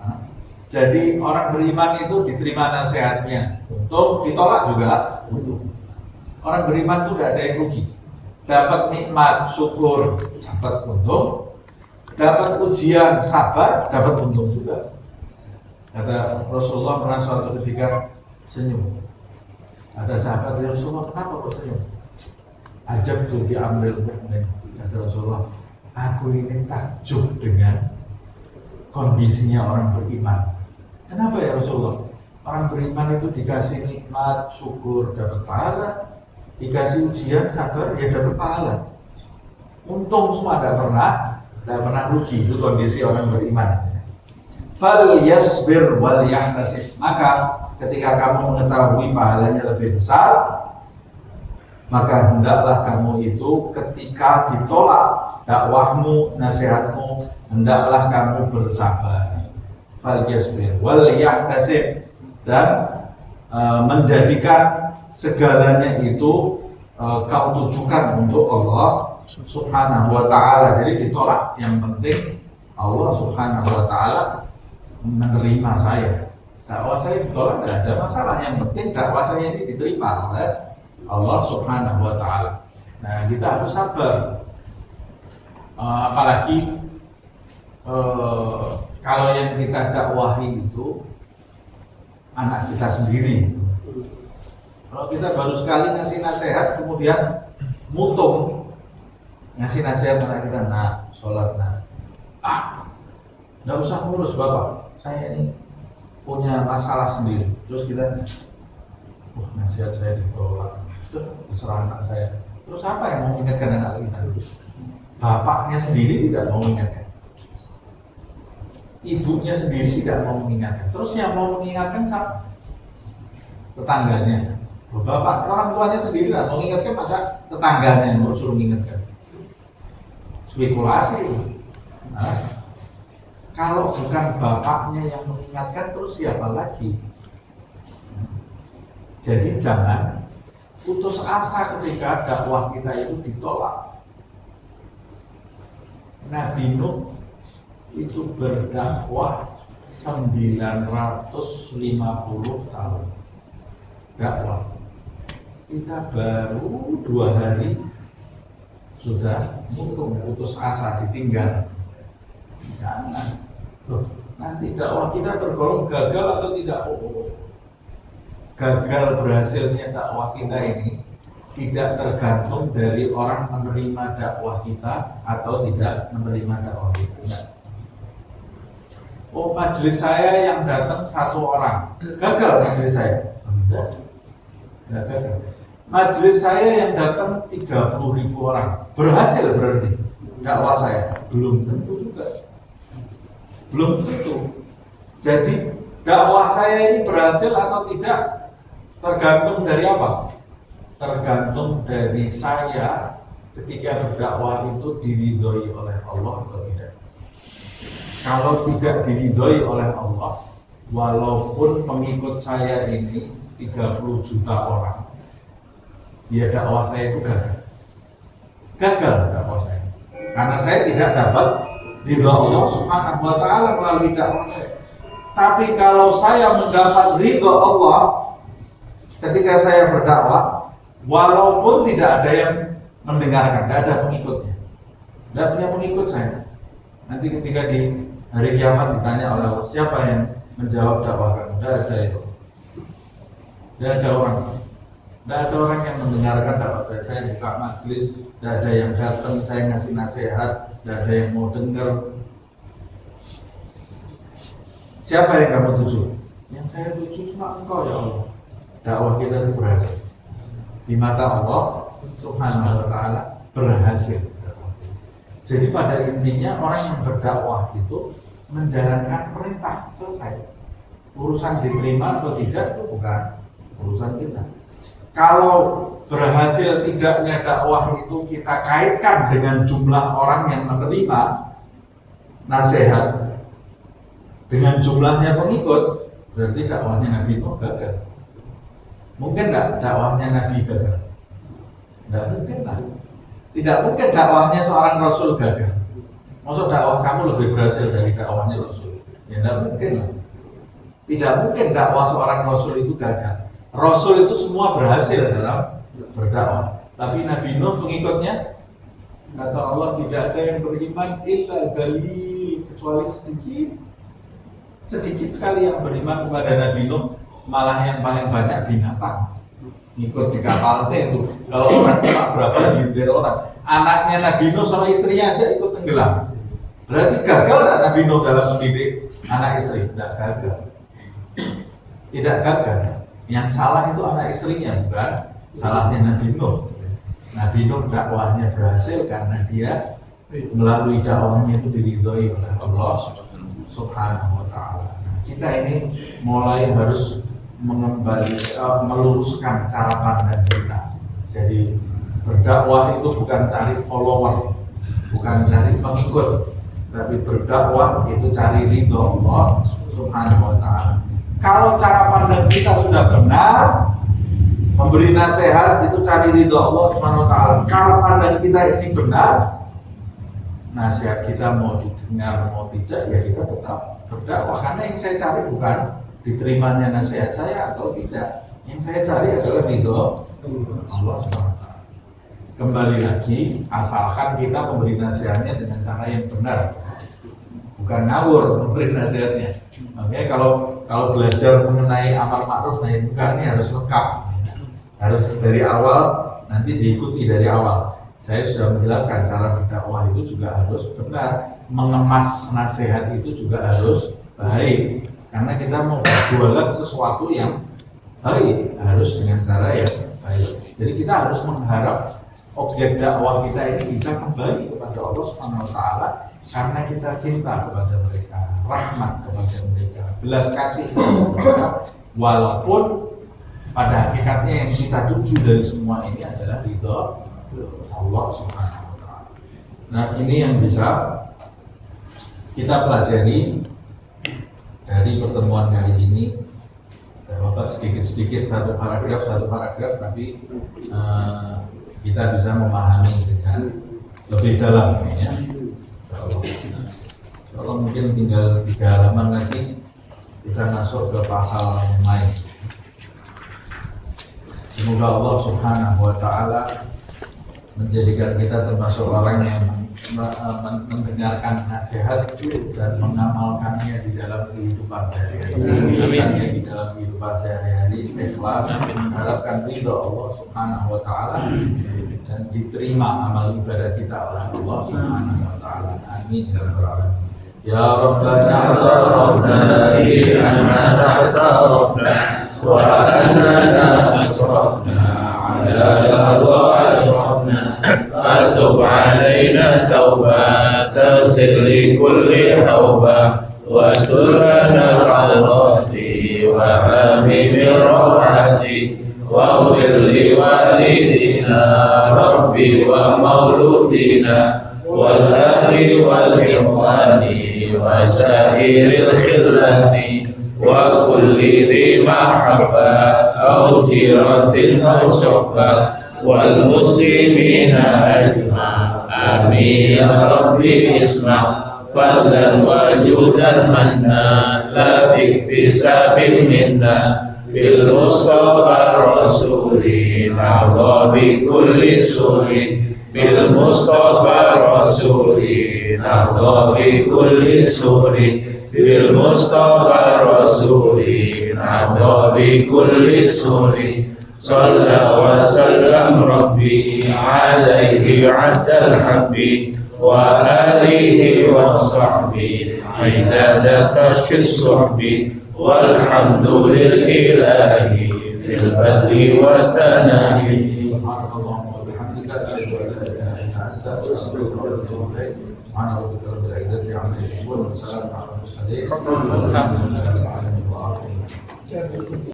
Nah, jadi orang beriman itu diterima nasihatnya, untung, ditolak juga untung. Orang beriman itu tidak ada yang rugi. Dapat nikmat, syukur, dapat untung. Dapat ujian, sabar, dapat untung juga. Kata Rasulullah pernah suatu ketika senyum. Ada sahabat, ya Rasulullah, kenapa kok senyum? Ajab tuh diambil mukmin. Kata Rasulullah, aku ini takjub dengan kondisinya orang beriman. Kenapa ya Rasulullah? Orang beriman itu dikasih nikmat, syukur, dapat pahala. Dikasih ujian, sabar, ya dapat pahala. Untung semua, tidak pernah rugi. Itu kondisi orang beriman. Fal yasbir wal yahtasib. Maka ketika kamu mengetahui pahalanya lebih besar, maka hendaklah kamu itu ketika ditolak dakwahmu, nasihatmu, hendaklah kamu bersabar. Fal yasbir wal yahtasib, dan menjadikan segalanya itu kau tujukan untuk Allah Subhanahu wa ta'ala. Jadi ditolak, yang penting Allah Subhanahu wa ta'ala menerima saya. Dakwah saya ditolak tidak ada masalah, yang penting dakwah saya ini diterima oleh Allah Subhanahu wa ta'ala. Nah, kita harus sabar. Apalagi kalau yang kita dakwahi itu anak kita sendiri. Kalau kita baru sekali ngasih nasihat kemudian mutung, ngasih nasihat anak kita, nah sholat, nah nggak usah ngurus bapak, saya ini punya masalah sendiri. Terus kita, nasihat saya ditolak, sudah terserah anak saya. Terus apa yang mau mengingatkan anak kita? Bapaknya sendiri tidak mau mengingatkan, ibunya sendiri tidak mau mengingatkan. Terus yang mau mengingatkan siapa? Tetangganya. Bapak, orang tuanya sendiri tidak mau mengingatkan, masa tetangganya yang mau suruh mengingatkan? Spekulasi. Nah, kalau bukan bapaknya yang mengingatkan, terus siapa lagi? Jadi jangan putus asa ketika dakwah kita itu ditolak. Nabi Nuh itu berdakwah 950 tahun dakwah. Kita baru 2 hari sudah mutung, putus asa, ditinggal. Jangan. Nanti dakwah kita tergolong gagal atau tidak? Gagal berhasilnya dakwah kita ini tidak tergantung dari orang menerima dakwah kita atau tidak menerima dakwah kita. Oh, majelis saya yang datang 1 orang, gagal majelis saya? Tidak gagal. Majelis saya yang datang 30.000 orang, berhasil berarti dakwah saya? Belum tentu juga. Belum tentu. Jadi dakwah saya ini berhasil atau tidak tergantung dari apa? Tergantung dari saya ketika berdakwah itu diridhoi oleh Allah atau tidak. Kalau tidak diridhoi oleh Allah, walaupun pengikut saya ini 30 juta orang, ya dakwah saya itu gagal dakwah saya, karena saya tidak dapat ridha Allah Subhanahu wa ta'ala melalui dakwah saya. Tapi kalau saya mendapat ridha Allah ketika saya berdakwah, walaupun tidak ada yang mendengarkan, tidak ada pengikutnya, tidak punya pengikut saya, nanti ketika di hari kiamat ditanya oleh Allah, siapa yang menjawab dakwah kamu? Tidak ada itu. Tidak ada orang. Tidak ada orang yang mendengarkan dakwah saya. Saya buka majelis, tidak ada yang datang, saya ngasih nasihat, tidak ada yang mau dengar. Siapa yang kamu tuju? Yang saya tuju cuma Engkau ya Allah. Dakwah kita itu berhasil. Di mata Allah Subhanahu wa ta'ala berhasil. Jadi pada intinya orang yang berdakwah itu menjalankan perintah, selesai. Urusan diterima atau tidak itu bukan urusan kita. Kalau berhasil tidaknya dakwah itu kita kaitkan dengan jumlah orang yang menerima nasihat, dengan jumlahnya pengikut, berarti dakwahnya Nabi Nuh gagal. Mungkin enggak dakwahnya Nabi gagal? Enggak mungkin lah. Tidak mungkin dakwahnya seorang Rasul gagal. Maksud dakwah kamu lebih berhasil dari dakwahnya Rasul? Ya enggak mungkin lah. Tidak mungkin dakwah seorang Rasul itu gagal. Rasul itu semua berhasil dalam berdakwah. Tapi Nabi Nuh pengikutnya, kata Allah, tidak ada yang beriman illa galil, kecuali sedikit. Sedikit sekali yang beriman kepada Nabi Nuh, malah yang paling banyak binatang ikut di kapalnya itu. Kalau orang cuma berapa lintir orang, anaknya Nabi Nuh sama istrinya aja ikut tenggelam. Berarti gagal tak Nabi Nuh dalam mendidik anak istri? Tidak gagal. Tidak gagal. Yang salah itu anak istrinya, bukan salahnya Nabi Nuh. Nabi Nuh dakwahnya berhasil karena dia melalui dakwahnya itu diridhoi oleh Allah Subhanahu wa Ta'ala. Kita ini mulai harus meluruskan cara pandang kita. Jadi berdakwah itu bukan cari follower, bukan cari pengikut, tapi berdakwah itu cari ridho Allah Subhanahu wa Ta'ala. Kalau cara pandang kita sudah benar, memberi nasihat itu cari ridho Allah Subhanahu wa Ta'ala. Kalau pandang kita ini benar, nasihat kita mau didengar mau tidak, ya kita tetap berdakwah. Karena yang saya cari bukan diterimanya nasihat saya atau tidak. Yang saya cari adalah ridho Allah Subhanahu wa Ta'ala. Kembali lagi, asalkan kita memberi nasihatnya dengan cara yang benar, bukan ngawur memberi nasihatnya. Makanya kalau belajar mengenai amal ma'ruf nahi munkar ini harus lengkap, harus dari awal, nanti diikuti dari awal. Saya sudah menjelaskan cara berdakwah itu juga harus benar, mengemas nasihat itu juga harus baik, karena kita mau berjualan sesuatu yang baik harus dengan cara yang baik. Jadi kita harus mengharap objek dakwah kita ini bisa kembali kepada Allah Subhanahu wa Ta'ala, karena kita cinta kepada mereka, rahmat kepada mereka, belas kasih kepada mereka, walaupun pada hakikatnya yang kita tuju dari semua ini adalah ridho Allah Subhanahu wa Ta'ala. Nah, ini yang bisa kita pelajari dari pertemuan kali ini. Sedikit-sedikit satu paragraf, tapi kita bisa memahami dengan lebih dalam ya. Kalau mungkin tinggal 3 halaman lagi kita masuk ke pasal yang lain. Semoga Allah Subhanahu wa Ta'ala menjadikan kita termasuk orang yang mendengarkan nasihat dan mengamalkannya di dalam kehidupan sehari-hari. Di dalam kehidupan sehari-hari ikhlas, mengharapkan ridho Allah Subhanahu wa Ta'ala dan diterima amal ibadah kita oleh Allah Subhanahu wa Ta'ala. Amin ya rabbal alamin. Ya Rabbana ta'arafna bi anna ta'arafna wa annana asrafna ala ladha asrafna fatub alaina tawbah taghfir li kulli hawbah wastur lana al-awrati wa hami min rawati waghfir li walidina rabbi wa mauludina wal ahli wal ikhwani wa sa'iril khillati wa kulli dhi mahabba aw jiratin aw sohbah wal muslimina ajma' amin ya rabbi isma' fadlan wa judan manna la biktisabin minna bil mustafa rasulina bi kulli suri bil mustafa rasulina bi kulli suri bil mustafa rasulina bi kulli suri salla wa sallam rabbi alaihi adal habbi wa alihi wa sahbihi idada tashis sahbi walhamdu lillahi fil badli wa tanahi. Subhanallahi wa bihamdihi, Walhamdulillah.